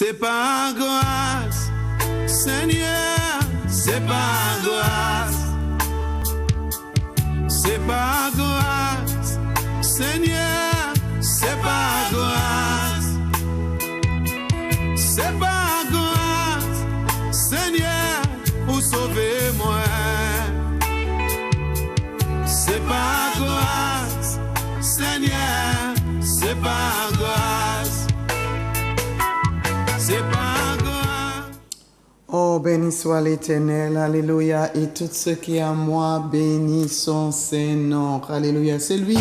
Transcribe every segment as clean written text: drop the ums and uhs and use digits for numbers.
C'est par grâce, Seigneur, c'est par grâce. C'est par grâce, Seigneur, c'est par grâce. C'est par grâce, Seigneur, pour sauver moi. C'est par grâce, Seigneur, c'est par grâce. C'est par grâce. Oh, béni soit l'Éternel, alléluia, et tout ce qui est à moi, béni son Saint-Nom, alléluia. C'est lui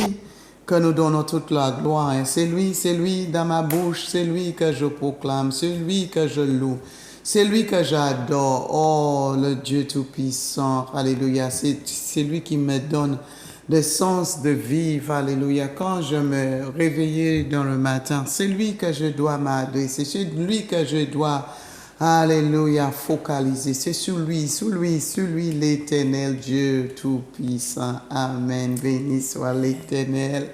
que nous donnons toute la gloire, c'est lui dans ma bouche, c'est lui que je proclame, c'est lui que je loue, c'est lui que j'adore, oh, le Dieu Tout-Puissant, alléluia, c'est lui qui me donne le sens de vivre, alléluia. Quand je me réveille dans le matin, c'est lui que je dois m'adresser, c'est lui que je dois, alléluia, focaliser. C'est sur lui, l'Éternel Dieu Tout-Puissant. Amen. Béni soit l'Éternel.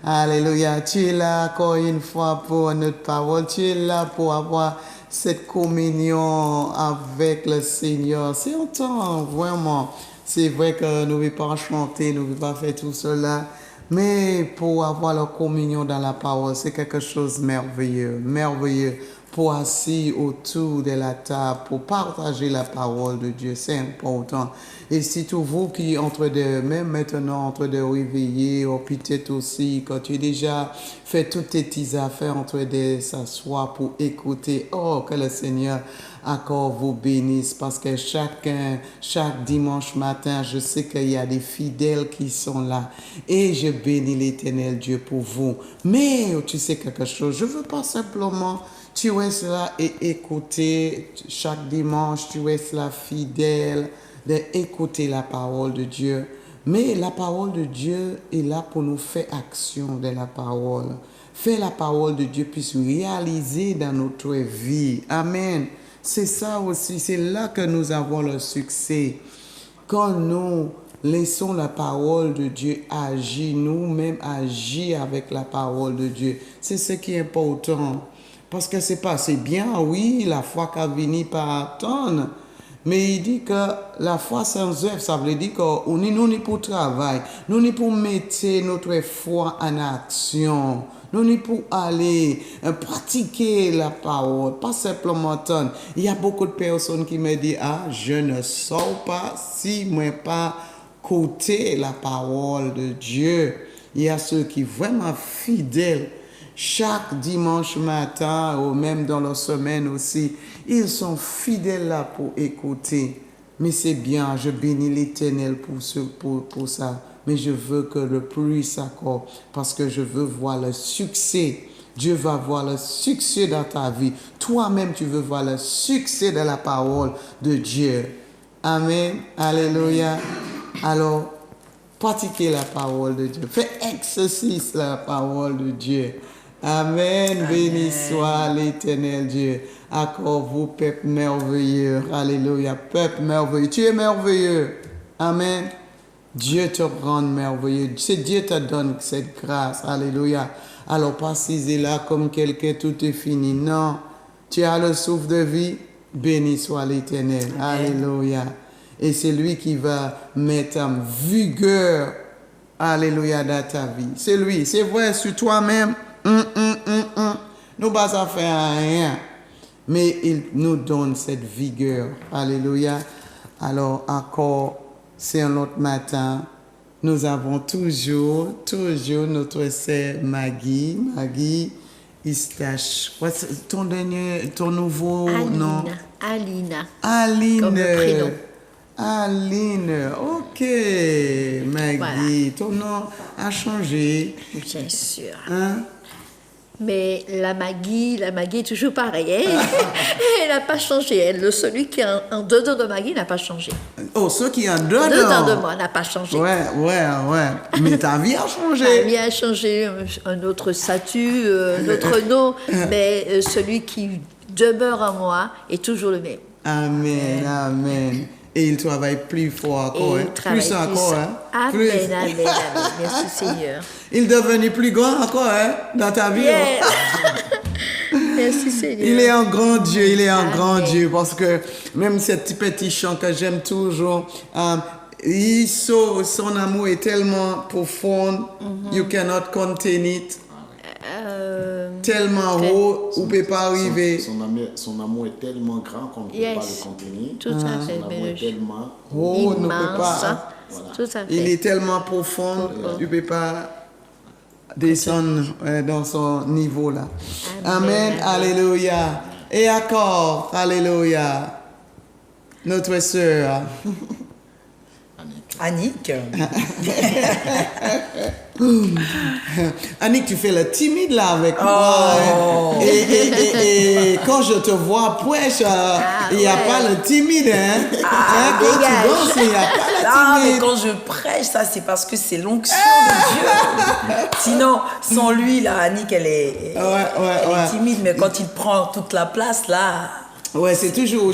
Alléluia. Tu es là encore une fois pour notre parole. Tu es là pour avoir cette communion avec le Seigneur. C'est un temps vraiment. C'est vrai que nous ne pouvons pas chanter, nous ne pouvons pas faire tout cela, mais pour avoir la communion dans la parole, c'est quelque chose de merveilleux, merveilleux. Pour assis autour de la table, pour partager la parole de Dieu, c'est important. Et surtout vous qui même maintenant entre de réveiller, ou peut-être aussi quand tu as déjà fait toutes tes petites affaires entre de s'asseoir pour écouter, oh que le Seigneur encore vous bénisse, parce que chaque dimanche matin, je sais qu'il y a des fidèles qui sont là, et je bénis l'Éternel Dieu pour vous. Mais tu sais quelque chose, je veux pas simplement tu restes là et écouter chaque dimanche, tu restes là fidèle d'écouter la parole de Dieu. Mais la parole de Dieu est là pour nous faire action de la parole. Faire la parole de Dieu puisse réaliser dans notre vie. Amen. C'est ça aussi, c'est là que nous avons le succès. Quand nous laissons la parole de Dieu agir, nous-mêmes agir avec la parole de Dieu. C'est ce qui est important. Parce que c'est bien, oui, la foi qui a venu par attendre. Mais il dit que la foi sans œuvre, ça veut dire que nous n'y pour travail. Nous n'y pour mettre notre foi en action. Nous n'y pour aller pratiquer la parole. Pas simplement attendre. Il y a beaucoup de personnes qui me disent, je ne sors pas si moi pas côté la parole de Dieu. Il y a ceux qui sont vraiment fidèles. Chaque dimanche matin ou même dans la semaine aussi, ils sont fidèles là pour écouter. Mais c'est bien, je bénis l'Éternel pour ça. Mais je veux que le plus encore, parce que je veux voir le succès. Dieu va voir le succès dans ta vie. Toi-même, tu veux voir le succès de la parole de Dieu. Amen. Alléluia. Alors, pratiquez la parole de Dieu. Fais exercice la parole de Dieu. Amen. Amen. Béni soit l'Éternel Dieu. Encore vous, peuple merveilleux. Alléluia. Peuple merveilleux. Tu es merveilleux. Amen. Dieu te rend merveilleux. C'est Dieu te donne cette grâce. Alléluia. Alors, pas si là comme quelqu'un, tout est fini. Non. Tu as le souffle de vie. Béni soit l'Éternel. Alléluia. Et c'est lui qui va mettre en vigueur. Alléluia dans ta vie. C'est lui. C'est vrai sur toi-même. Nous ne pas faire rien, mais il nous donne cette vigueur. Alléluia. Alors encore, c'est un autre matin. Nous avons toujours notre sœur Maggie Istache. Ton nouveau nom? Alina. Comme le prénom. Aline, ok, Maggie, voilà. Ton nom a changé. Bien sûr. Hein? Mais la Maggie est toujours pareille. Hein? Elle n'a pas changé. Celui qui est en dedans de Maggie n'a pas changé. Oh, ceux qui sont dedans de moi n'a pas changé. Ouais. Mais ta vie a changé. Ta vie a changé. Un autre statut, un autre nom. Mais celui qui demeure en moi est toujours le même. Amen, amen. Et il travaille plus fort encore. Plus encore. Amen. Merci Seigneur. Il est devenu plus grand encore dans ta vie. Yeah. Merci Seigneur. Il est un grand Dieu, il est un Amen. grand Dieu, parce que même ce petit chant que j'aime toujours, son amour est tellement profond, you cannot contain it, tellement haut, vous ne pouvez pas arriver. Son amour est tellement grand qu'on ne peut Yes. pas le contenir. Tout à fait, Son amour est tellement... Oh, on ne peut immense. pas. Voilà. Tout à fait. Il est tellement profond, tu ne peux pas descendre dans son niveau là. Amen, alléluia. Et encore, alléluia. Notre sœur. Annick. Annick, tu fais le timide là avec moi. Et quand je te vois prêche, il n'y a pas le timide. Quand tu dégage. danses, il n'y a pas le Ah, mais timide. quand je prêche, ça c'est parce que c'est l'onction de Dieu. Sinon, sans lui, là, Annick, elle est timide, mais quand il prend toute la place, là... Ouais, j'ai toujours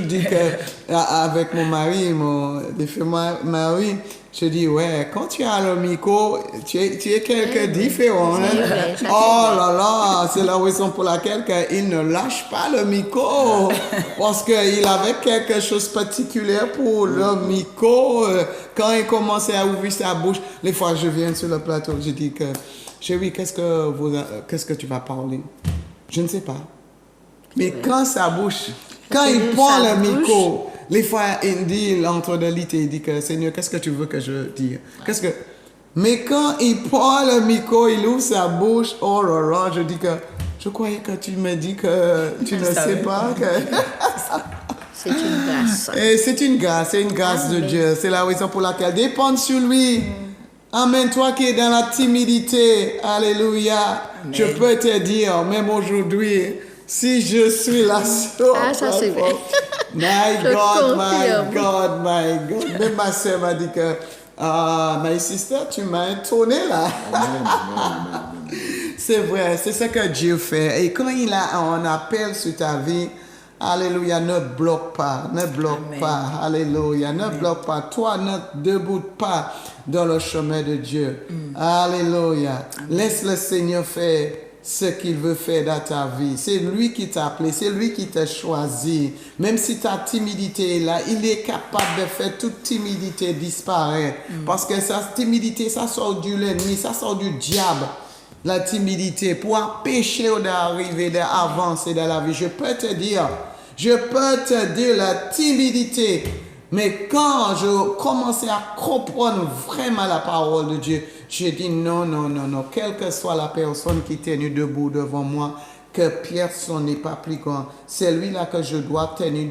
dit que avec mon mari, mari, je dis, ouais, quand tu as le micro, tu es quelqu'un de différent. Hein? Oui, ça, Oh là là, c'est la raison pour laquelle il ne lâche pas le micro. Parce qu'il avait quelque chose de particulier pour le micro. Quand il commençait à ouvrir sa bouche, les fois je viens sur le plateau, je dis que, chérie, qu'est-ce que tu vas parler? Je ne sais pas. Mais quand ça bouge, quand il prend le micro, les fois il dit, entre deux litres, il dit que Seigneur, qu'est-ce que tu veux que je dise? Mais quand il prend le micro, il ouvre sa bouche, oh là là, je dis que, je croyais que tu me dis que tu ne sais pas. C'est une grâce. Et c'est une grâce de Dieu. C'est la raison pour laquelle dépendre sur lui. Amen. Toi qui es dans la timidité, alléluia, je peux te dire, même aujourd'hui, si je suis là sur Ça c'est vrai. My Je God, confirme. my God, my God. Même ma soeur m'a dit que, my sister, tu m'as étonné là. C'est vrai, c'est ce que Dieu fait. Et quand il a un appel sur ta vie, alléluia, ne bloque pas, alléluia, ne bloque pas. Toi, ne déboute pas dans le chemin de Dieu. Alléluia. Laisse le Seigneur faire ce qu'il veut faire dans ta vie. C'est lui qui t'a appelé, c'est lui qui t'a choisi. Même si ta timidité est là, il est capable de faire toute timidité disparaître. Parce que sa timidité, ça sort de l'ennemi, ça sort du diable. La timidité pour empêcher d'arriver, d'avancer dans la vie. Je peux te dire, la timidité. Mais quand je commençais à comprendre vraiment la parole de Dieu, j'ai dit non, quelle que soit la personne qui est tenue debout devant moi, que personne n'est pas plus grand. C'est lui-là que je dois tenir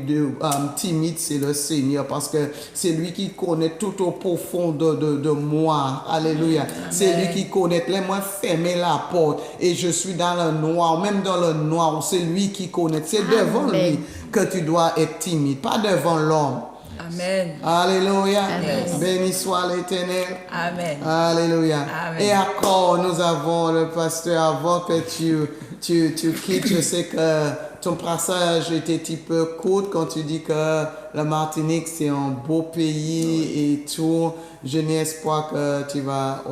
timide, c'est le Seigneur, parce que c'est lui qui connaît tout au profond de moi. Alléluia. C'est lui qui connaît. Laisse-moi fermer la porte et je suis dans le noir, même dans le noir, c'est lui qui connaît. C'est devant lui que tu dois être timide, pas devant l'homme. Amen. Alléluia. Amen. Béni soit l'Éternel. Amen. Alléluia. Amen. Et encore, nous avons le pasteur, avant que tu quittes, je sais que ton passage était un petit peu court quand tu dis que la Martinique, c'est un beau pays et tout. Je n'ai espoir que tu vas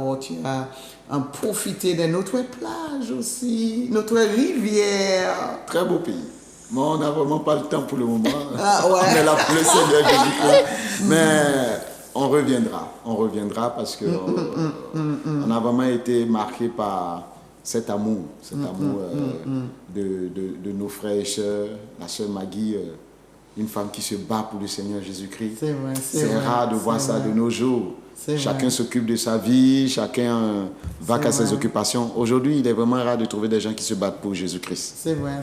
en profiter de notre plage aussi, notre rivière. Très beau pays. Mais on n'a vraiment pas le temps pour le moment. Ah ouais. On est là pour le Seigneur Jésus-Christ. Mais on reviendra parce que on a vraiment été marqué par cet amour de nos frères et sœurs. La sœur Maggie, une femme qui se bat pour le Seigneur Jésus-Christ. C'est vrai, C'est rare de voir ça de nos jours. Chacun vrai. s'occupe de sa vie, chacun va qu'à ses occupations. Aujourd'hui, il est vraiment rare de trouver des gens qui se battent pour Jésus-Christ. C'est vrai.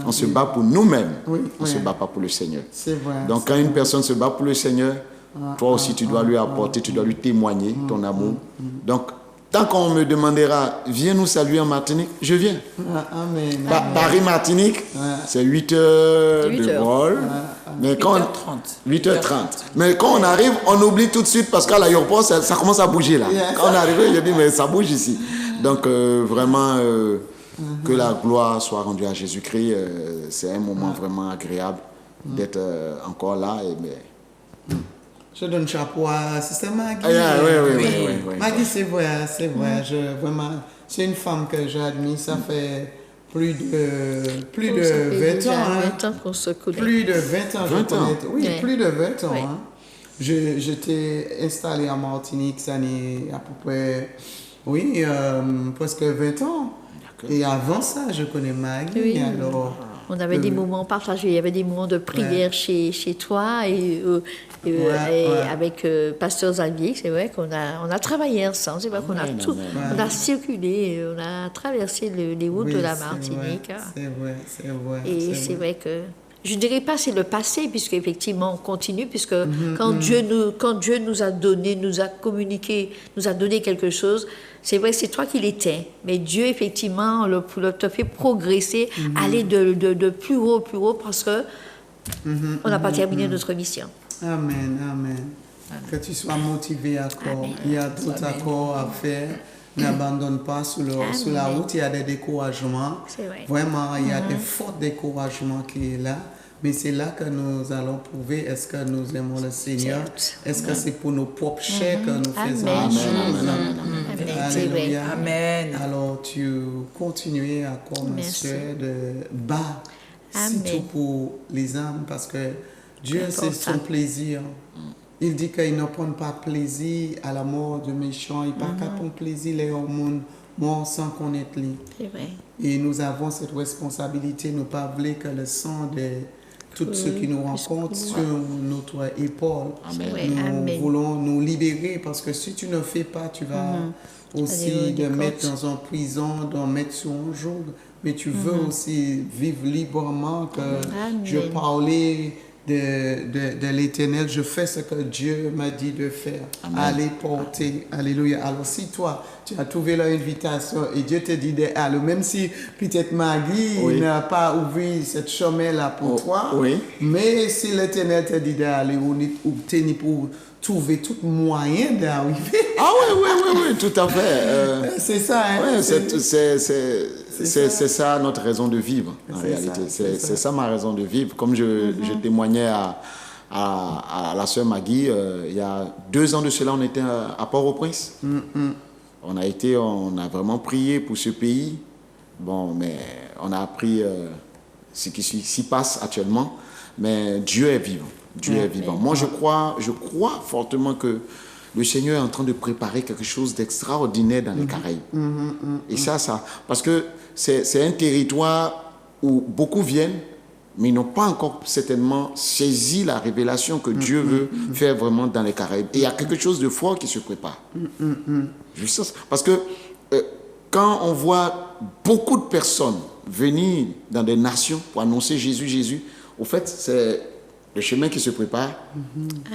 On se bat pour nous-mêmes, Oui, on ne oui. se bat pas pour le Seigneur. C'est vrai. Donc quand une personne se bat pour le Seigneur, toi aussi tu dois lui apporter, tu dois lui témoigner ton amour. Donc tant qu'on me demandera, viens nous saluer en Martinique, je viens. Amen. Paris-Martinique, c'est 8 heures 8 de heures. vol. Mais quand 8h30. 8h30. Mais quand on arrive, on oublie tout de suite parce qu'à l'aéroport, ça commence à bouger là. Yes. Quand on est arrivé, je dis, mais ça bouge ici. Donc vraiment, que la gloire soit rendue à Jésus-Christ. C'est un moment vraiment agréable d'être encore là. Je donne chapeau à Sister Maggie. Oui. Maggie, c'est vrai. Vraiment, c'est une femme que j'admire. Ça fait plus de Oh, ça fait 20 déjà ans. Hein. 20 ans qu'on se connaît. Plus de 20 ans, 20 je ans. connais. Oui, Ouais. plus de 20 ans. Ouais. Hein. J'étais installé en Martinique, ça n'est à peu près, oui, presque 20 ans. Et avant ça, je connais Maggie. Oui. Alors, On avait des moments partagés, il y avait des moments de prière chez toi et avec Pasteur Xavier, c'est vrai qu'on a travaillé ensemble, c'est vrai qu'on a tout, on a circulé, on a traversé les routes oui, de la c'est Martinique. vrai, c'est vrai. Et c'est vrai que je ne dirais pas c'est le passé, puisque effectivement on continue, puisque quand Dieu nous a donné, nous a communiqué, nous a donné quelque chose, c'est vrai, c'est toi qui l'étais, mais Dieu effectivement te fait progresser, aller de plus haut, parce que on n'a pas terminé notre mission. Amen, amen. Que tu sois motivé encore. Amen. Il y a tout accord à faire. N'abandonne pas sur la route. Il y a des découragements. C'est vrai. Vraiment, il y a des forts découragements qui est là. Mais c'est là que nous allons prouver est-ce que nous aimons le Seigneur. Est-ce que c'est pour nos propres chairs que nous faisons Amen. les choses. Amen. C'est vrai. Alléluia. Amen. Alors tu continues à commencer de bas, Amen. surtout pour les âmes, parce que Dieu, c'est son important. plaisir. Il dit qu'il ne prend pas plaisir à la mort du méchant. Il n'a pas prendre plaisir les hormones morts sans connaître lui. C'est vrai. Et nous avons cette responsabilité, nous pas voulons que le sang de tous ceux qui nous rencontrent sur notre épaule. C'est vrai. Nous Amen. voulons nous libérer parce que si tu ne fais pas, tu vas aussi Aller au te mettre décompte. dans une prison, d'en mettre sur un jour. Mais tu veux aussi vivre librement, que Amen. je parlais de l'Éternel, je fais ce que Dieu m'a dit de faire. Aller porter. Alléluia. Alors si toi, tu as trouvé l'invitation et Dieu te dit d'aller, même si peut-être Maggie n'a pas ouvert cette chemin-là pour toi, mais si l'Éternel te dit d'aller ou tenir pour trouver tout moyen d'arriver. Ah oui, tout à fait. C'est ça, hein? Ouais, c'est ça notre raison de vivre, en réalité. C'est ça ma raison de vivre. Comme je témoignais à la sœur Maggie, il y a 2 ans de cela, on était à Port-au-Prince. On a vraiment prié pour ce pays. Bon, mais on a appris ce qui s'y passe actuellement. Mais Dieu est vivant. Dieu est vivant. Moi, je crois fortement que le Seigneur est en train de préparer quelque chose d'extraordinaire dans les Caraïbes. Et ça, parce que c'est un territoire où beaucoup viennent, mais ils n'ont pas encore certainement saisi la révélation que Dieu veut faire vraiment dans les Caraïbes. Et il y a quelque chose de fort qui se prépare. Juste parce que quand on voit beaucoup de personnes venir dans des nations pour annoncer Jésus, au fait, c'est le chemin qui se prépare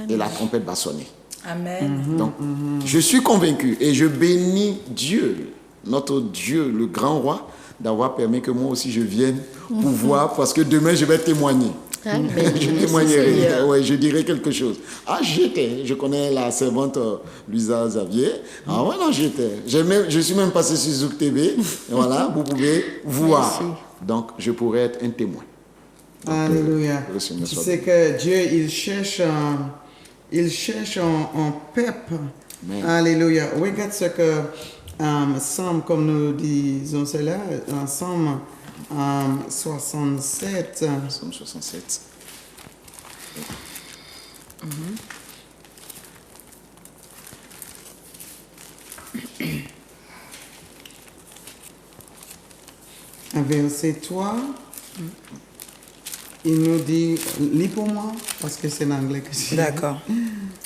et la trompette va sonner. Amen. Donc, je suis convaincu et je bénis Dieu, notre Dieu, le grand roi, d'avoir permis que moi aussi je vienne pour voir, parce que demain je vais témoigner. Amen. Je témoignerai, je dirai quelque chose. Ah, je connais la servante Luisa Xavier. Ah ouais, non, je suis même passé sur Zouk TV. Et voilà, vous pouvez voir. Merci. Donc, je pourrais être un témoin. Donc, Alléluia. le Seigneur Tu soit sais que Dieu, il cherche un peuple. Amen. Alléluia. Regarde ce que Somme, comme nous disons cela, Somme 67. Somme 67. Verset 3. Il nous dit, lis pour moi, parce que c'est l'anglais que j'ai. D'accord.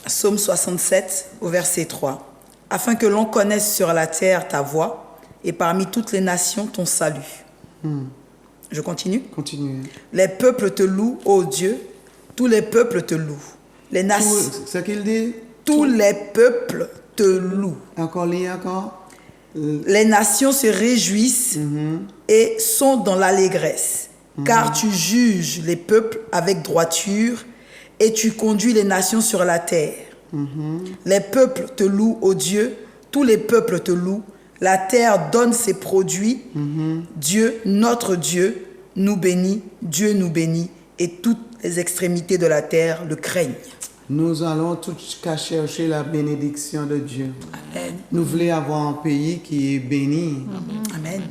Psaume 67, au verset 3. Afin que l'on connaisse sur la terre ta voix et parmi toutes les nations ton salut. Je continue. Continue. Les peuples te louent, ô Dieu. Tous les peuples te louent. Les nations. Ce qu'il dit. Tous les peuples te louent. Encore, lis encore. Les nations se réjouissent et sont dans l'allégresse. Car tu juges les peuples avec droiture et tu conduis les nations sur la terre. Les peuples te louent, ô Dieu, tous les peuples te louent. La terre donne ses produits. Dieu, notre Dieu, nous bénit. Dieu nous bénit et toutes les extrémités de la terre le craignent. Nous allons tous qu'à chercher la bénédiction de Dieu. Amen. Nous voulons avoir un pays qui est béni. Amen.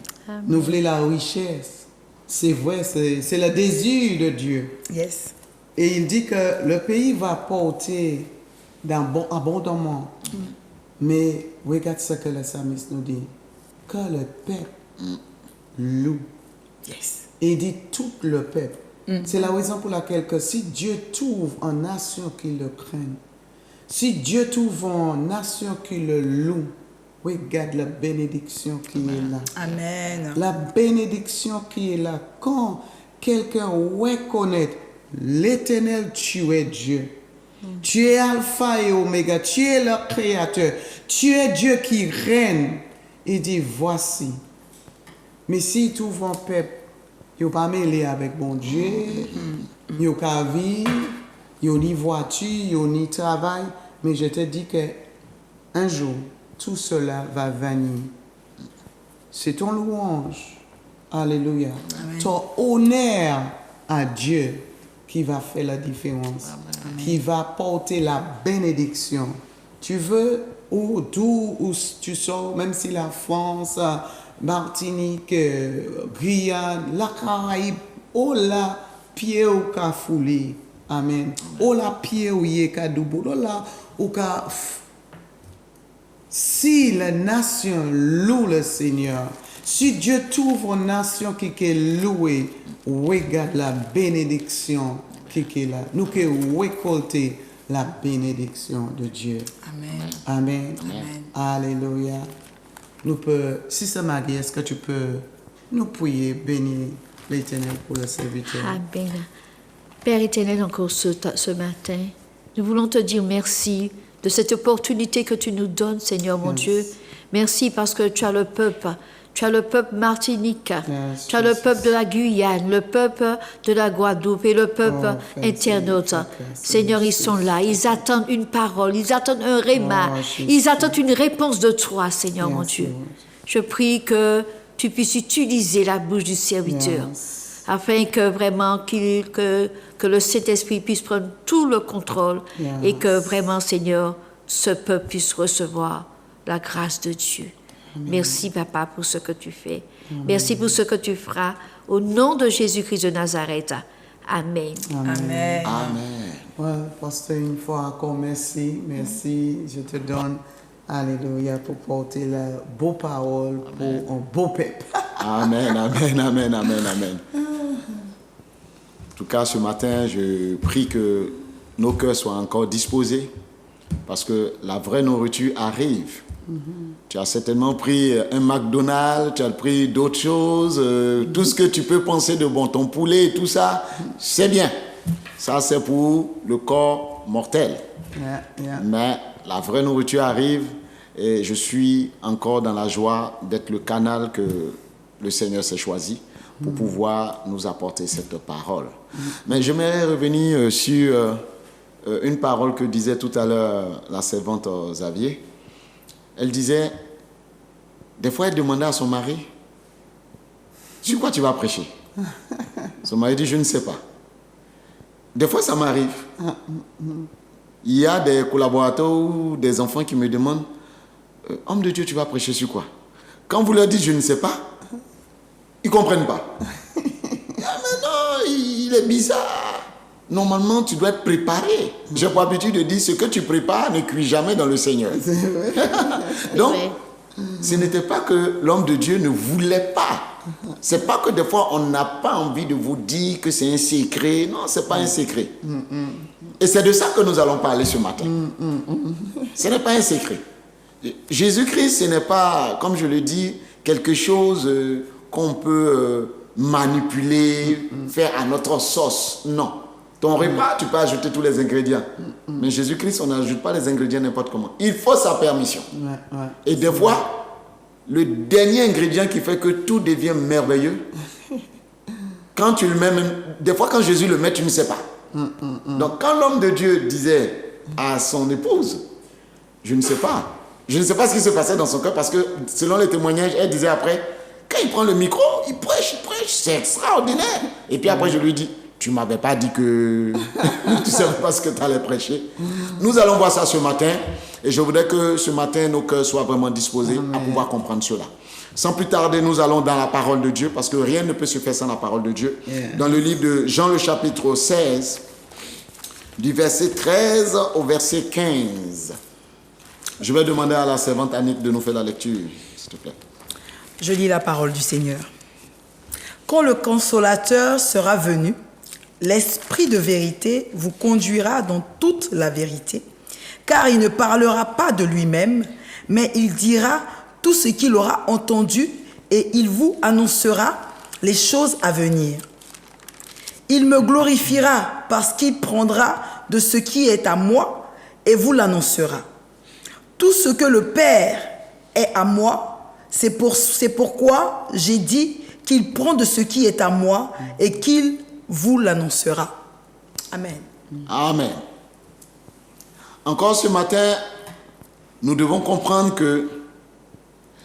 Nous voulons la richesse. C'est vrai, c'est le désir de Dieu. Yes. Et il dit que le pays va porter abondamment. Mais regarde ce que le psalmiste nous dit. Que le peuple loue. Yes. Et il dit tout le peuple. C'est la raison pour laquelle que si Dieu trouve en nation qui le craignent, si Dieu trouve en nation qui le loue, regarde la bénédiction qui est là. Amen. La bénédiction qui est là. Quand quelqu'un reconnaît l'Éternel, tu es Dieu. Tu es Alpha et Oméga. Tu es le Créateur. Tu es Dieu qui règne. Il dit, voici. Mais si tu vois un peuple, il n'est pas mêlé avec bon Dieu, il n'y a pas vie, il n'y a ni voiture, il n'y a ni travail, mais je te dis qu'un jour, tout cela va venir. C'est ton louange. Alléluia. Amen. Ton honneur à Dieu qui va faire la différence, qui va porter la bénédiction. Tu veux, d'où tu sors, même si la France, Martinique, Guyane, la Caraïbe, oh la pied au ka foulé. Amen. Oh la pied au yé ka doubo. Oh la ou ka. Si la nation loue le Seigneur, si Dieu trouve une nation qui est louée, regarde la bénédiction qui est là. Nous qui récolter la bénédiction de Dieu. Amen. Amen. Amen. Alléluia. Nous peut, si ça m'a dit, est-ce que tu peux nous prier, bénir l'Éternel pour le serviteur? Amen. Père éternel, encore ce matin, nous voulons te dire merci de cette opportunité que tu nous donnes, Seigneur mon Dieu. Merci parce que tu as le peuple. Tu as le peuple martinique, tu as le peuple de la Guyane, le peuple de la Guadeloupe et le peuple internaute. Seigneur, ils sont là, ils attendent une parole, ils attendent un réma, ils attendent une réponse de toi, Seigneur mon Dieu. Je prie que tu puisses utiliser la bouche du serviteur afin que vraiment que le Saint-Esprit puisse prendre tout le contrôle et que vraiment, Seigneur, ce peuple puisse recevoir la grâce de Dieu. Merci, Papa, pour ce que tu fais. Merci pour ce que tu feras. Au nom de Jésus-Christ de Nazareth. Amen. Amen. Amen. Ouais, pasteur, une fois encore, merci. Merci. Je te donne, alléluia, pour porter la beau parole pour un beau peuple. Amen, amen, amen, amen, amen. En tout cas, ce matin, je prie que nos cœurs soient encore disposés parce que la vraie nourriture arrive. Tu as certainement pris un McDonald's, tu as pris d'autres choses, tout ce que tu peux penser de bon, ton poulet et tout ça, c'est bien. Ça, c'est pour le corps mortel. Mais la vraie nourriture arrive et je suis encore dans la joie d'être le canal que le Seigneur s'est choisi pour pouvoir nous apporter cette parole. Mais j'aimerais revenir sur une parole que disait tout à l'heure la servante Xavier. Elle disait, des fois elle demandait à son mari, sur quoi tu vas prêcher? Son mari dit, je ne sais pas. Des fois ça m'arrive. Il y a des collaborateurs ou des enfants qui me demandent, homme de Dieu, tu vas prêcher sur quoi? Quand vous leur dites, je ne sais pas, ils ne comprennent pas. Ah, mais non, il est bizarre. Normalement, tu dois être préparé. J'ai pour habitude de dire, ce que tu prépares ne cuit jamais dans le Seigneur. Donc, ce n'était pas que l'homme de Dieu ne voulait pas. C'est pas que des fois, on n'a pas envie de vous dire que c'est un secret. Non, ce n'est pas un secret. Et c'est de ça que nous allons parler ce matin. Ce n'est pas un secret. Jésus-Christ, ce n'est pas, comme je le dis, quelque chose qu'on peut manipuler, faire à notre sauce. Non. Ton repas, tu peux ajouter tous les ingrédients. Mais Jésus-Christ, on n'ajoute pas les ingrédients n'importe comment. Il faut sa permission. Et des fois, le dernier ingrédient qui fait que tout devient merveilleux, quand tu le mets, même, des fois quand Jésus le met, tu ne sais pas. Donc quand l'homme de Dieu disait à son épouse, je ne sais pas ce qui se passait dans son cœur, parce que selon les témoignages, elle disait après, quand il prend le micro, il prêche, c'est extraordinaire. Et puis après je lui dis, tu ne m'avais pas dit que tu ne savais pas ce que tu allais prêcher. Nous allons voir ça ce matin. Et je voudrais que ce matin, nos cœurs soient vraiment disposés à pouvoir comprendre cela. Sans plus tarder, nous allons dans la parole de Dieu, parce que rien ne peut se faire sans la parole de Dieu. Yeah. Dans le livre de Jean, le chapitre 16, du verset 13 au verset 15. Je vais demander à la servante Annick de nous faire la lecture, s'il te plaît. Je lis la parole du Seigneur. Quand le consolateur sera venu, l'Esprit de vérité vous conduira dans toute la vérité, car il ne parlera pas de lui-même, mais il dira tout ce qu'il aura entendu et il vous annoncera les choses à venir. Il me glorifiera parce qu'il prendra de ce qui est à moi et vous l'annoncera. Tout ce que le Père est à moi, c'est pourquoi j'ai dit qu'il prend de ce qui est à moi et qu'il vous l'annoncera. Amen. Amen. Encore ce matin, nous devons comprendre que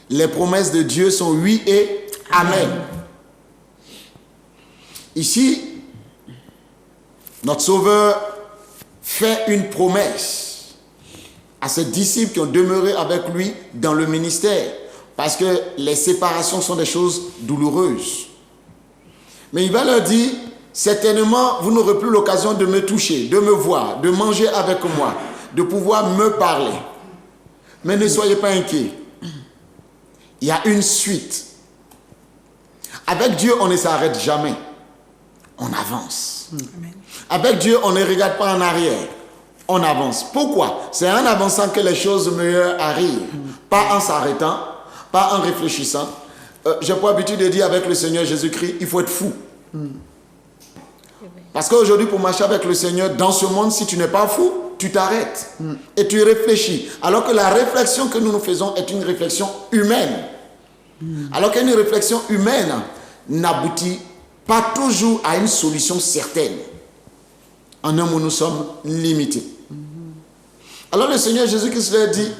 les promesses de Dieu sont oui et amen. Ici, notre Sauveur fait une promesse à ses disciples qui ont demeuré avec lui dans le ministère, parce que les séparations sont des choses douloureuses. Mais il va leur dire, certainement, vous n'aurez plus l'occasion de me toucher, de me voir, de manger avec moi, de pouvoir me parler. Mais ne soyez pas inquiets. Il y a une suite. Avec Dieu, on ne s'arrête jamais. On avance. Amen. Avec Dieu, on ne regarde pas en arrière. On avance. Pourquoi? C'est en avançant que les choses meilleures arrivent. Pas en s'arrêtant, pas en réfléchissant. J'ai pour habitude de dire avec le Seigneur Jésus-Christ, il faut être fou. Parce qu'aujourd'hui, pour marcher avec le Seigneur, dans ce monde, si tu n'es pas fou, tu t'arrêtes et tu réfléchis. Alors que la réflexion que nous faisons est une réflexion humaine. Alors qu'une réflexion humaine n'aboutit pas toujours à une solution certaine. En un mot, nous sommes limités. Alors le Seigneur Jésus-Christ leur dit,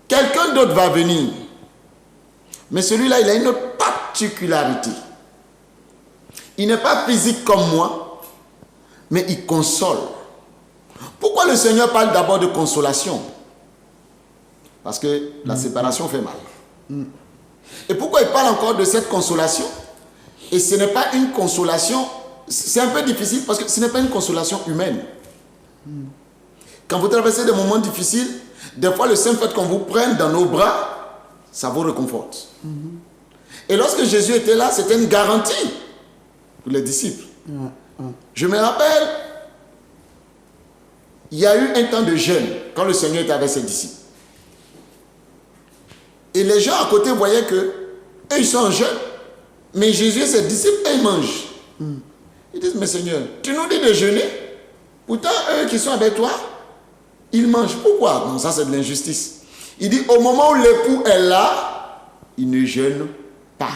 quelqu'un d'autre va venir. Mais celui-là, il a une autre particularité. Il n'est pas physique comme moi, mais il console. Pourquoi le Seigneur parle d'abord de consolation? Parce que la séparation fait mal. Et pourquoi il parle encore de cette consolation? Et ce n'est pas une consolation, c'est un peu difficile parce que ce n'est pas une consolation humaine. Quand vous traversez des moments difficiles, des fois le simple fait qu'on vous prenne dans nos bras, ça vous réconforte. Et lorsque Jésus était là, c'était une garantie pour les disciples. Je me rappelle, il y a eu un temps de jeûne quand le Seigneur était avec ses disciples. Et les gens à côté voyaient que eux, ils sont en jeûne, mais Jésus et ses disciples, eux, ils mangent. Ils disent, mais Seigneur, tu nous dis de jeûner, pourtant eux qui sont avec toi, ils mangent. Pourquoi? Non, ça c'est de l'injustice. Il dit, au moment où l'époux est là, il ne jeûne pas.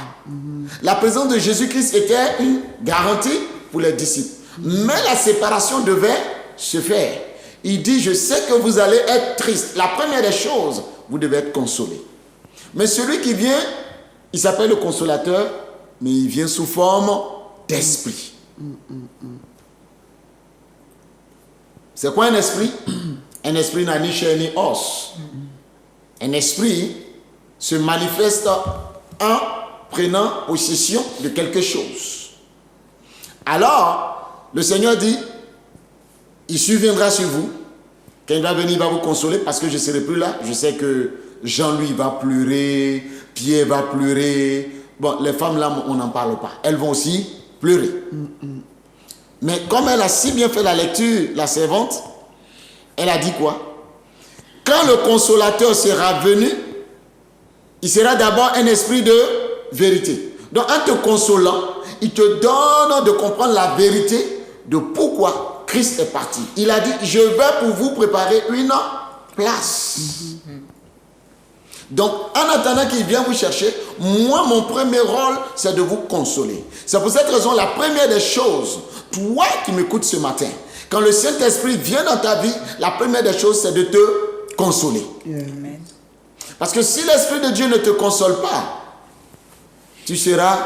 La présence de Jésus-Christ était une garantie pour les disciples. Mais la séparation devait se faire. Il dit, je sais que vous allez être triste. La première des choses, vous devez être consolé. Mais celui qui vient, il s'appelle le consolateur, mais il vient sous forme d'esprit. C'est quoi un esprit? Un esprit n'a ni chair ni os. Un esprit se manifeste en prenant possession de quelque chose. Alors, le Seigneur dit, il surviendra sur vous. Quand il va venir, il va vous consoler parce que je ne serai plus là. Je sais que Jean-Louis va pleurer, Pierre va pleurer. Bon, les femmes là, on n'en parle pas. Elles vont aussi pleurer. Mais comme elle a si bien fait la lecture, la servante, elle a dit quoi? Quand le consolateur sera venu, il sera d'abord un esprit de vérité. Donc en te consolant, il te donne de comprendre la vérité de pourquoi Christ est parti. Il a dit, je vais pour vous préparer une place. Donc, en attendant qu'il vienne vous chercher, moi, mon premier rôle, c'est de vous consoler. C'est pour cette raison, la première des choses, toi qui m'écoutes ce matin, quand le Saint-Esprit vient dans ta vie, la première des choses, c'est de te consoler. Amen. Parce que si l'Esprit de Dieu ne te console pas, tu seras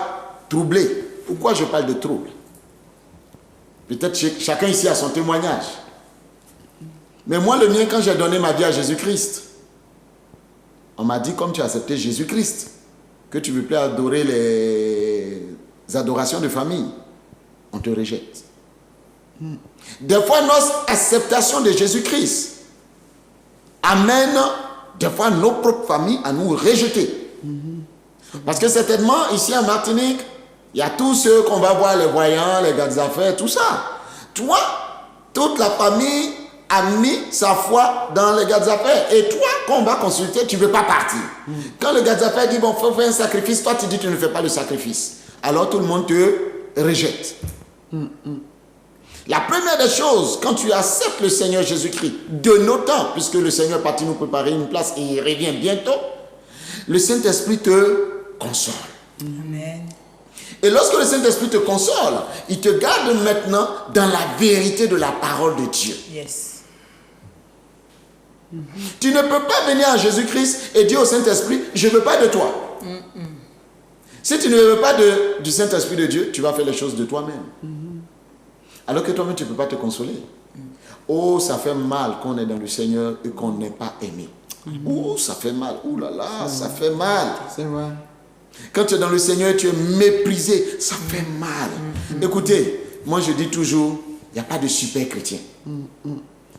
troublé. Pourquoi je parle de trouble? Peut-être chacun ici a son témoignage. Mais moi, le mien, quand j'ai donné ma vie à Jésus-Christ, On m'a dit, comme tu as accepté Jésus-Christ, que tu ne veux plus adorer les adorations de famille, on te rejette. Des fois, notre acceptation de Jésus-Christ amène des fois nos propres familles à nous rejeter. Parce que certainement, ici en Martinique, il y a tous ceux qu'on va voir, les voyants, les gars des affaires, tout ça. Toi, toute la famille a mis sa foi dans les gars des affaires. Et toi, quand on va consulter, tu ne veux pas partir. Quand le gars des affaires dit, bon, il faut faire un sacrifice, toi tu dis, tu ne fais pas le sacrifice. Alors tout le monde te rejette. La première des choses, quand tu acceptes le Seigneur Jésus-Christ, de nos temps, puisque le Seigneur est parti nous préparer une place et il revient bientôt, le Saint-Esprit te console. Amen. Et lorsque le Saint-Esprit te console, il te garde maintenant dans la vérité de la parole de Dieu. Yes. Tu ne peux pas venir à Jésus-Christ et dire au Saint-Esprit, je ne veux pas de toi. Si tu ne veux pas du Saint-Esprit de Dieu, tu vas faire les choses de toi-même. Alors que toi-même, tu ne peux pas te consoler. Oh, ça fait mal qu'on est dans le Seigneur et qu'on n'est pas aimé. Oh, ça fait mal. Oh là là, ça fait mal. C'est vrai. Quand tu es dans le Seigneur et tu es méprisé, ça fait mal. Écoutez, moi je dis toujours, il n'y a pas de super chrétien. Il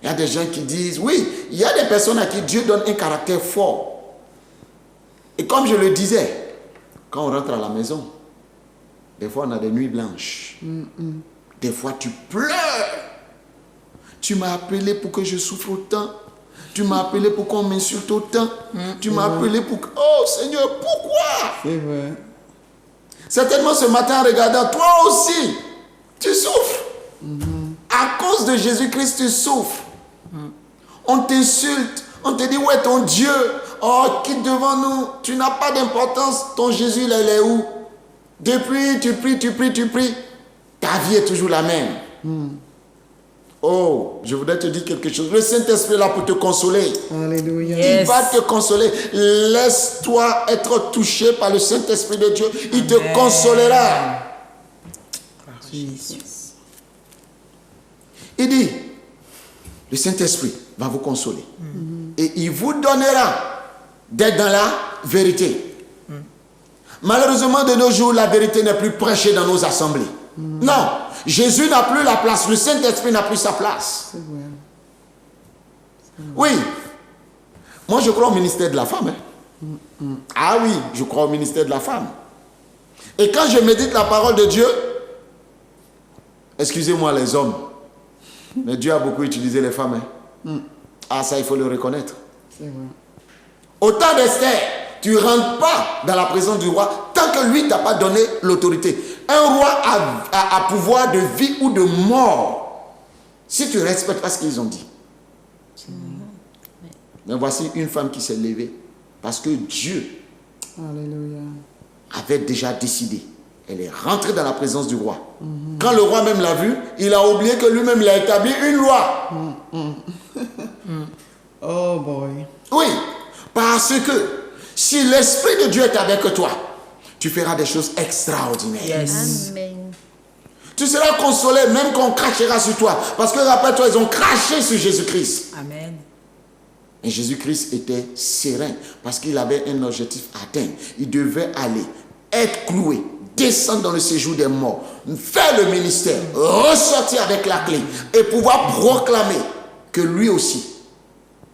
y a des gens qui disent, oui, il y a des personnes à qui Dieu donne un caractère fort. Et comme je le disais, quand on rentre à la maison, des fois on a des nuits blanches. Des fois tu pleures. Tu m'as appelé pour que je souffre autant. Tu m'as appelé pour qu'on m'insulte autant. Tu m'as appelé pour que... Oh Seigneur, pourquoi? C'est vrai. Certainement ce matin, en regardant, toi aussi, tu souffres. À cause de Jésus-Christ, tu souffres. On t'insulte. On te dit, où est ton Dieu? Oh, quitte devant nous. Tu n'as pas d'importance. Ton Jésus, il est où? Depuis, tu pries. Ta vie est toujours la même. Oh, je voudrais te dire quelque chose. Le Saint-Esprit est là pour te consoler. Alléluia. Yes. Il va te consoler. Laisse-toi être touché par le Saint-Esprit de Dieu. Il te consolera. Jésus. Il dit, le Saint-Esprit va vous consoler. Et il vous donnera d'être dans la vérité. Malheureusement, de nos jours, la vérité n'est plus prêchée dans nos assemblées. Non, Jésus n'a plus la place. Le Saint-Esprit n'a plus sa place. C'est vrai. Oui. Moi, je crois au ministère de la femme. Ah oui, je crois au ministère de la femme. Et quand je médite la parole de Dieu, excusez-moi les hommes, mais Dieu a beaucoup utilisé les femmes. Ah, ça, il faut le reconnaître. C'est vrai. Au temps d'Esther, tu ne rentres pas dans la présence du roi tant que lui ne t'a pas donné l'autorité. Un roi a pouvoir de vie ou de mort si tu respectes pas ce qu'ils ont dit. Mais voici une femme qui s'est levée parce que Dieu Alléluia. avait déjà décidé. Elle est rentrée dans la présence du roi. Quand le roi même l'a vue, il a oublié que lui-même il a établi une loi. Oh boy. Oui, parce que si l'Esprit de Dieu est avec toi, tu feras des choses extraordinaires. Yes. Amen. Tu seras consolé même quand on crachera sur toi. Parce que rappelle-toi, ils ont craché sur Jésus-Christ. Amen. Et Jésus-Christ était serein parce qu'il avait un objectif à atteindre. Il devait aller, être cloué, descendre dans le séjour des morts, faire le ministère, ressortir avec la clé et pouvoir proclamer que lui aussi,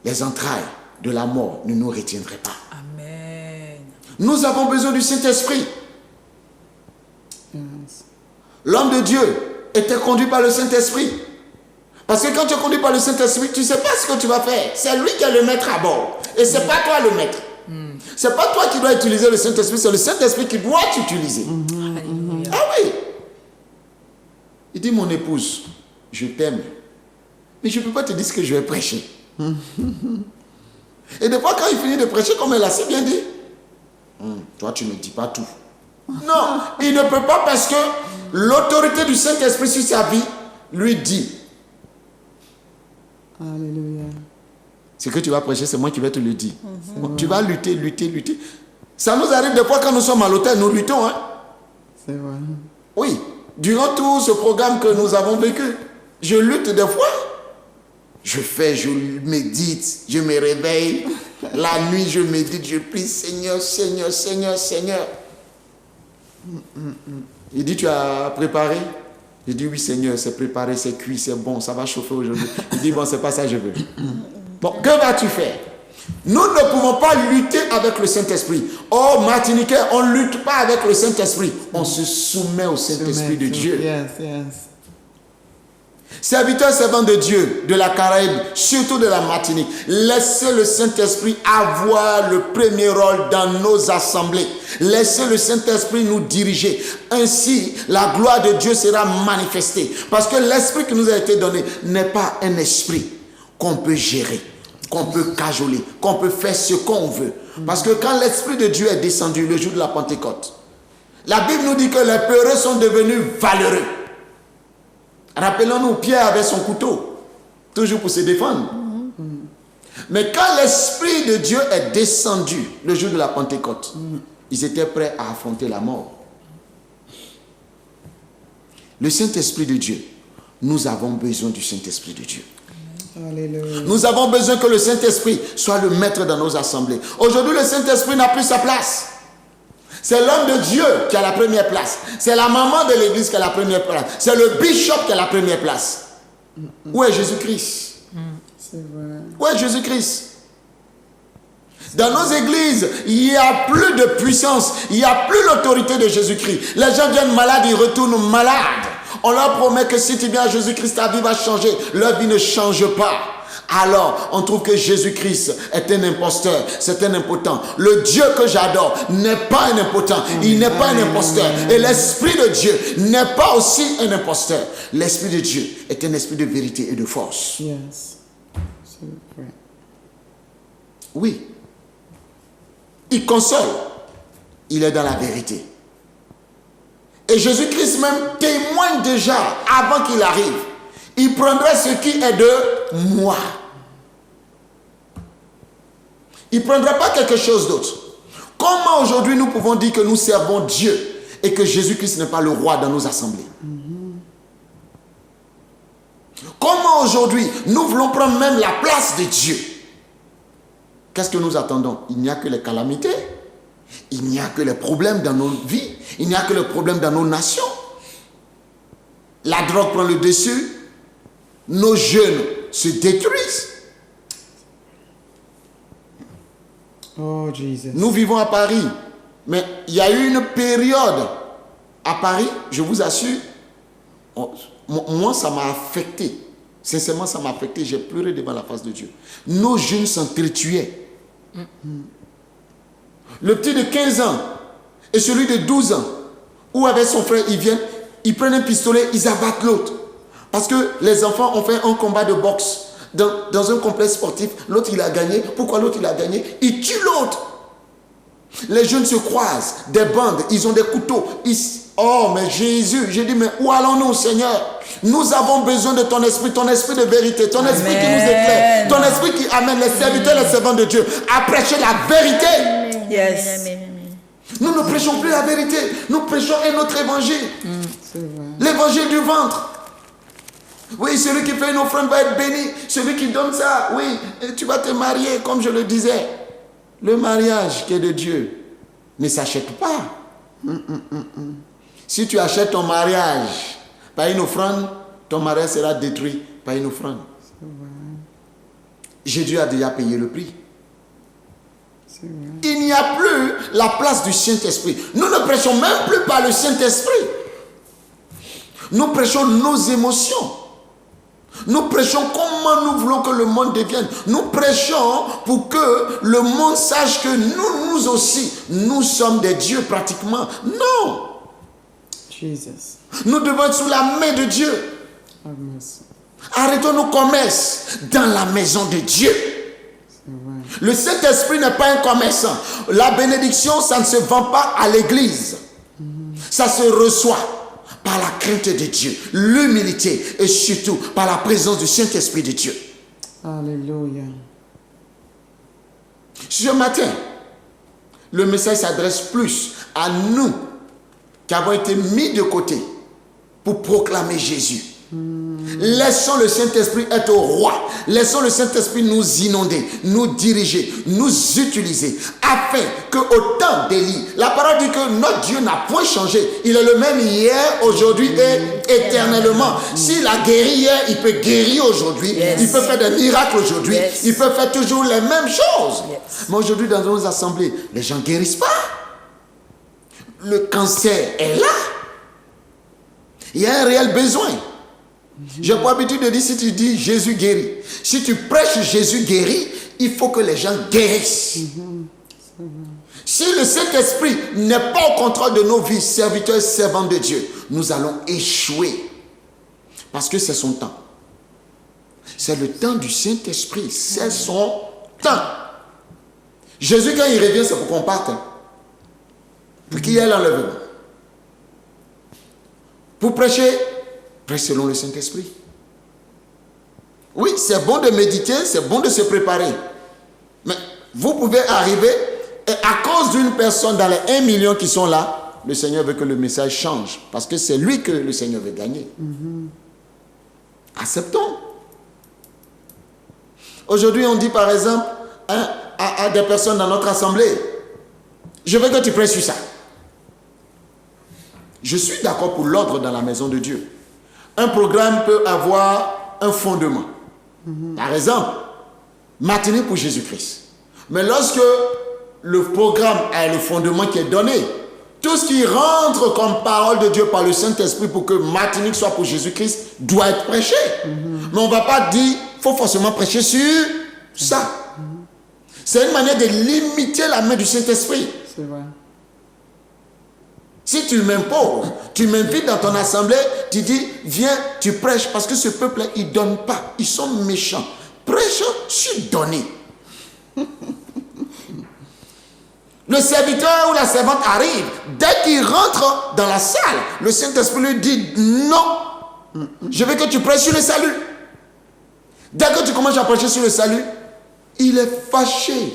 les entrailles de la mort ne nous retiendraient pas. Amen. Nous avons besoin du Saint-Esprit. Yes. L'homme de Dieu était conduit par le Saint-Esprit. Parce que quand tu es conduit par le Saint-Esprit, tu ne sais pas ce que tu vas faire. C'est lui qui est le maître à bord. Et ce n'est pas toi le maître. Ce n'est pas toi qui dois utiliser le Saint-Esprit, c'est le Saint-Esprit qui doit t'utiliser. Alléluia. Ah oui. Il dit, mon épouse, je t'aime. Mais je ne peux pas te dire ce que je vais prêcher. Et des fois, quand il finit de prêcher, comme elle a si bien dit, toi, tu ne dis pas tout. Non, il ne peut pas parce que l'autorité du Saint-Esprit sur sa vie lui dit, Alléluia. ce que tu vas prêcher, c'est moi qui vais te le dire. Tu vas lutter. Ça nous arrive des fois quand nous sommes à l'hôtel, nous luttons. Hein? C'est vrai. Oui, durant tout ce programme que nous avons vécu, je lutte des fois. Je médite, je me réveille. La nuit, je médite, je prie, Seigneur, Seigneur, Seigneur, Seigneur. Il dit, tu as préparé? Je dis, oui, Seigneur, c'est préparé, c'est cuit, c'est bon, ça va chauffer aujourd'hui. Il dit, bon, c'est pas ça que je veux. Bon, que vas-tu faire? Nous ne pouvons pas lutter avec le Saint-Esprit. Oh, Martiniquais, on ne lutte pas avec le Saint-Esprit. On se soumet au Saint-Esprit de Dieu. Yes, yes. Serviteurs, servants de Dieu, de la Caraïbe, surtout de la Martinique, laissez le Saint-Esprit avoir le premier rôle dans nos assemblées. Laissez le Saint-Esprit nous diriger. Ainsi, la gloire de Dieu sera manifestée. Parce que l'esprit qui nous a été donné n'est pas un esprit qu'on peut gérer, qu'on peut cajoler, qu'on peut faire ce qu'on veut. Parce que quand l'Esprit de Dieu est descendu le jour de la Pentecôte, la Bible nous dit que les peureux sont devenus valeureux. Rappelons-nous, Pierre avait son couteau, toujours pour se défendre. Mais quand l'Esprit de Dieu est descendu le jour de la Pentecôte, ils étaient prêts à affronter la mort. Le Saint-Esprit de Dieu, nous avons besoin du Saint-Esprit de Dieu. Alléluia. Nous avons besoin que le Saint-Esprit soit le maître dans nos assemblées. Aujourd'hui, le Saint-Esprit n'a plus sa place. C'est l'homme de Dieu qui a la première place. C'est la maman de l'église qui a la première place. C'est le bishop qui a la première place. Où est Jésus-Christ? C'est vrai. Où est Jésus-Christ? Dans nos églises, il n'y a plus de puissance. Il n'y a plus l'autorité de Jésus-Christ. Les gens viennent malades, ils retournent malades. On leur promet que si tu viens à Jésus-Christ, ta vie va changer. Leur vie ne change pas. Alors, on trouve que Jésus-Christ est un imposteur, c'est un impotent. Le Dieu que j'adore n'est pas un impotent, il n'est pas un imposteur. Et l'Esprit de Dieu n'est pas aussi un imposteur. L'Esprit de Dieu est un esprit de vérité et de force. Yes. C'est vrai. Oui. Il console. Il est dans la vérité. Et Jésus-Christ même témoigne déjà avant qu'il arrive. Il prendrait ce qui est de moi. Il ne prendrait pas quelque chose d'autre. Comment aujourd'hui nous pouvons dire que nous servons Dieu et que Jésus-Christ n'est pas le roi dans nos assemblées? Comment aujourd'hui nous voulons prendre même la place de Dieu? Qu'est-ce que nous attendons? Il n'y a que les calamités. Il n'y a que les problèmes dans nos vies. Il n'y a que les problèmes dans nos nations. La drogue prend le dessus. Nos jeunes se détruisent. Oh, Jesus. Nous vivons à Paris. Mais il y a eu une période à Paris, je vous assure, moi ça m'a affecté. Sincèrement, ça m'a affecté. J'ai pleuré devant la face de Dieu. Nos jeunes s'entretuaient. Le petit de 15 ans et celui de 12 ans, où avec son frère, ils prennent un pistolet, ils abattent l'autre. Parce que les enfants ont fait un combat de boxe dans un complexe sportif. L'autre, il a gagné. Pourquoi l'autre, il a gagné? Il tue l'autre. Les jeunes se croisent, des bandes, ils ont des couteaux. Oh, mais Jésus, j'ai dit, mais où allons-nous, Seigneur? Nous avons besoin de ton esprit de vérité, ton esprit qui nous éclaire, ton esprit qui amène les serviteurs, les servants de Dieu à prêcher la vérité. Yes. Nous ne prêchons plus la vérité, nous prêchons un autre évangile. C'est vrai. L'évangile du ventre. Oui, celui qui fait une offrande va être béni. Celui qui donne ça, oui, tu vas te marier, comme je le disais. Le mariage qui est de Dieu ne s'achète pas. Si tu achètes ton mariage par une offrande, ton mariage sera détruit par une offrande. Jésus a déjà payé le prix. Il n'y a plus la place du Saint-Esprit. Nous ne prêchons même plus par le Saint-Esprit. Nous prêchons nos émotions. Nous prêchons comment nous voulons que le monde devienne. Nous prêchons pour que le monde sache que nous aussi, nous sommes des dieux pratiquement. Non. Jesus. Nous devons être sous la main de Dieu. Have mercy. Arrêtons nos commerces dans la maison de Dieu. Le Saint-Esprit n'est pas un commerçant. La bénédiction, ça ne se vend pas à l'église. Ça se reçoit par la crainte de Dieu, l'humilité et surtout par la présence du Saint-Esprit de Dieu. Alléluia. Ce matin, le message s'adresse plus à nous qui avons été mis de côté pour proclamer Jésus. Laissons le Saint-Esprit être au roi. Laissons le Saint-Esprit nous inonder, nous diriger, nous utiliser, afin qu'au temps d'Élie, la parole dit que notre Dieu n'a point changé. Il est le même hier, aujourd'hui et éternellement. S'il a guéri hier, il peut guérir aujourd'hui. Il peut faire des miracles aujourd'hui. Il peut faire toujours les mêmes choses. Mais aujourd'hui, dans nos assemblées, les gens ne guérissent pas. Le cancer est là. Il y a un réel besoin. J'ai pour habitude de dire, si tu dis Jésus guérit, si tu prêches Jésus guérit, il faut que les gens guérissent. Si le Saint-Esprit n'est pas au contrôle de nos vies, serviteurs et servants de Dieu, nous allons échouer. Parce que c'est son temps. C'est le temps du Saint-Esprit. C'est son temps. Jésus, quand il revient, c'est pour qu'on parte. Pour qu'il y ait l'enlèvement. Pour prêcher, prêche selon le Saint-Esprit. Oui, c'est bon de méditer, c'est bon de se préparer. Mais vous pouvez arriver et à cause d'une personne dans les 1 million qui sont là, le Seigneur veut que le message change. Parce que c'est lui que le Seigneur veut gagner. Acceptons. Aujourd'hui, on dit par exemple à des personnes dans notre assemblée, je veux que tu prêches sur ça. Je suis d'accord pour l'ordre dans la maison de Dieu. Un programme peut avoir un fondement. Par exemple, matinée pour Jésus-Christ. Mais lorsque le programme a le fondement qui est donné, tout ce qui rentre comme parole de Dieu par le Saint-Esprit pour que matinée soit pour Jésus-Christ doit être prêché. Mais on ne va pas dire, il faut forcément prêcher sur ça. C'est une manière de limiter la main du Saint-Esprit. C'est vrai. Si tu m'imposes, tu m'invites dans ton assemblée, tu dis, viens, tu prêches, parce que ce peuple-là, ils ne donnent pas, ils sont méchants. Prêche sur donner. Le serviteur ou la servante arrive, dès qu'il rentre dans la salle, le Saint-Esprit lui dit, non, je veux que tu prêches sur le salut. Dès que tu commences à prêcher sur le salut, il est fâché.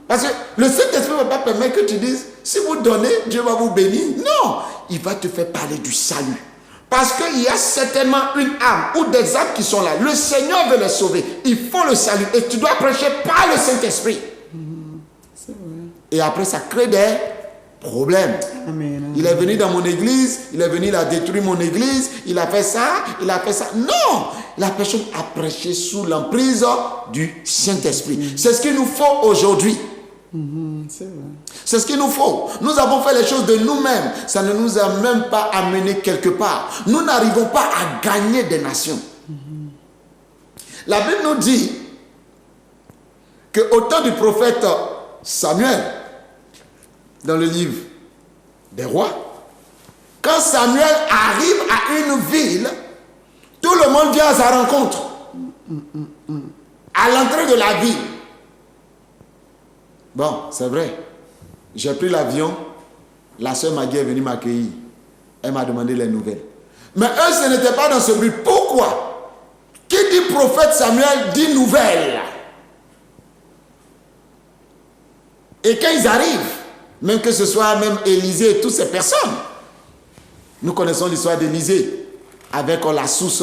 Parce que le Saint-Esprit ne va pas permettre que tu dises, si vous donnez, Dieu va vous bénir. Non, il va te faire parler du salut. Parce qu'il y a certainement une âme ou des âmes qui sont là. Le Seigneur veut les sauver. Il faut le salut. Et tu dois prêcher par le Saint-Esprit. C'est vrai. Et après, ça crée des problèmes. Amen. Il est venu dans mon église, il est venu, il a détruit mon église, il a fait ça, il a fait ça. Non! La personne a prêché sous l'emprise du Saint-Esprit. C'est ce qu'il nous faut aujourd'hui. C'est vrai. C'est ce qu'il nous faut. Nous avons fait les choses de nous-mêmes. Ça ne nous a même pas amené quelque part. Nous n'arrivons pas à gagner des nations. La Bible nous dit qu'au temps du prophète Samuel, dans le livre des rois, quand Samuel arrive à une ville, tout le monde vient à sa rencontre. À l'entrée de la ville. Bon, c'est vrai. J'ai pris l'avion. La sœur Maggie est venue m'accueillir. Elle m'a demandé les nouvelles. Mais eux, ce n'était pas dans ce but. Pourquoi? Qui dit prophète Samuel dit nouvelles. Et quand ils arrivent, même que ce soit même Élisée et toutes ces personnes, nous connaissons l'histoire d'Élisée avec la source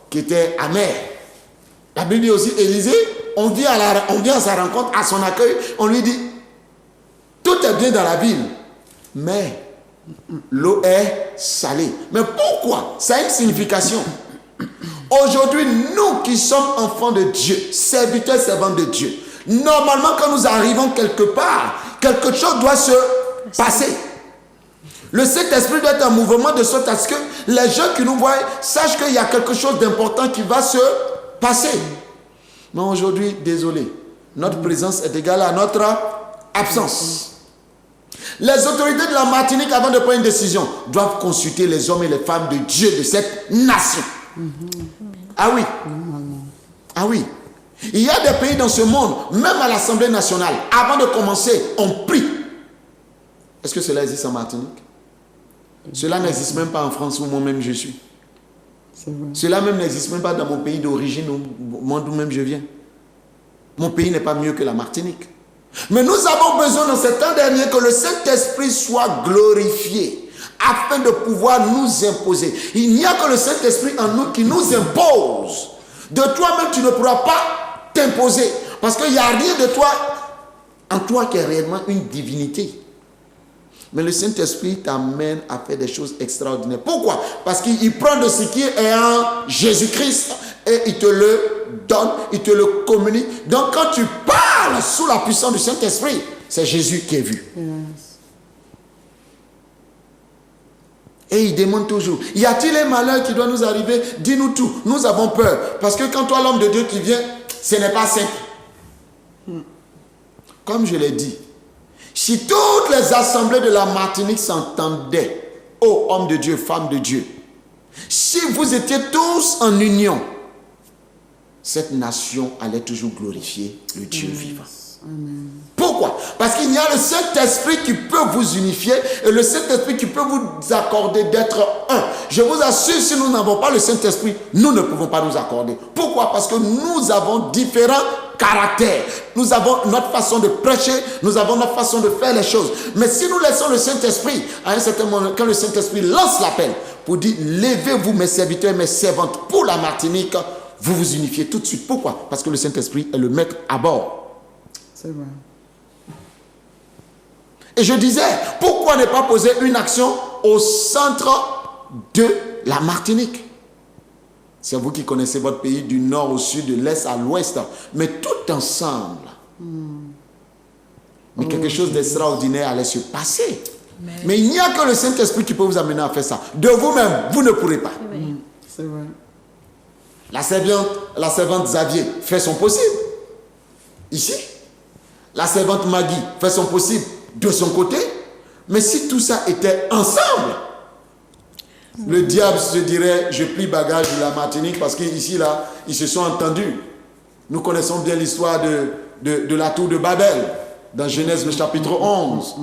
qui était amère. La Bible dit aussi Élisée, on vient à sa rencontre, à son accueil, on lui dit, tout est bien dans la ville, mais l'eau est salée. Mais pourquoi? Ça a une signification. Aujourd'hui, nous qui sommes enfants de Dieu, serviteurs, servants de Dieu, normalement quand nous arrivons quelque part, quelque chose doit se passer. Le Saint-Esprit doit être en mouvement de sorte à ce que les gens qui nous voient sachent qu'il y a quelque chose d'important qui va se passer. Mais aujourd'hui, désolé, notre présence est égale à notre absence. Les autorités de la Martinique, avant de prendre une décision, doivent consulter les hommes et les femmes de Dieu de cette nation. Ah oui. Ah oui. Il y a des pays dans ce monde, même à l'Assemblée nationale, avant de commencer, on prie. Est-ce que cela existe en Martinique? Cela n'existe même pas en France où moi-même je suis. Cela même n'existe même pas dans mon pays d'origine, d'où même je viens. Mon pays n'est pas mieux que la Martinique. Mais nous avons besoin dans ces temps derniers que le Saint-Esprit soit glorifié, afin de pouvoir nous imposer. Il n'y a que le Saint-Esprit en nous qui nous impose. De toi-même, tu ne pourras pas t'imposer. Parce qu'il n'y a rien de toi, en toi qui est réellement une divinité. Mais le Saint-Esprit t'amène à faire des choses extraordinaires. Pourquoi? Parce qu'il prend de ce qui est en Jésus-Christ et il te le donne, il te le communique. Donc quand tu parles sous la puissance du Saint-Esprit, c'est Jésus qui est vu. Yes. Et il demande toujours, y a-t-il un malheur qui doit nous arriver? Dis-nous tout, nous avons peur. Parce que quand toi, l'homme de Dieu, qui vient, ce n'est pas simple. Comme je l'ai dit, si toutes les assemblées de la Martinique s'entendaient, ô hommes de Dieu, femmes de Dieu, si vous étiez tous en union, cette nation allait toujours glorifier le Dieu vivant. Amen. Pourquoi? Parce qu'il y a le Saint-Esprit qui peut vous unifier et le Saint-Esprit qui peut vous accorder d'être un. Je vous assure, si nous n'avons pas le Saint-Esprit, nous ne pouvons pas nous accorder. Pourquoi? Parce que nous avons différents caractères. Nous avons notre façon de prêcher, nous avons notre façon de faire les choses. Mais si nous laissons le Saint-Esprit, à un certain moment, quand le Saint-Esprit lance l'appel pour dire, levez-vous mes serviteurs et mes servantes pour la Martinique, vous vous unifiez tout de suite. Pourquoi? Parce que le Saint-Esprit est le maître à bord. C'est vrai. Et je disais, pourquoi ne pas poser une action au centre de la Martinique? C'est vous qui connaissez votre pays du nord au sud, de l'est à l'ouest, mais tout ensemble. Mais quelque chose d'extraordinaire allait se passer. Mais il n'y a que le Saint-Esprit qui peut vous amener à faire ça. De vous-même, vous ne pourrez pas. C'est vrai. La servante Xavier fait son possible. Ici. La servante Maggie fait son possible de son côté. Mais si tout ça était ensemble, le diable se dirait, je plie bagage de la Martinique parce qu'ici, là, ils se sont entendus. Nous connaissons bien l'histoire de la tour de Babel, dans Genèse le chapitre 11.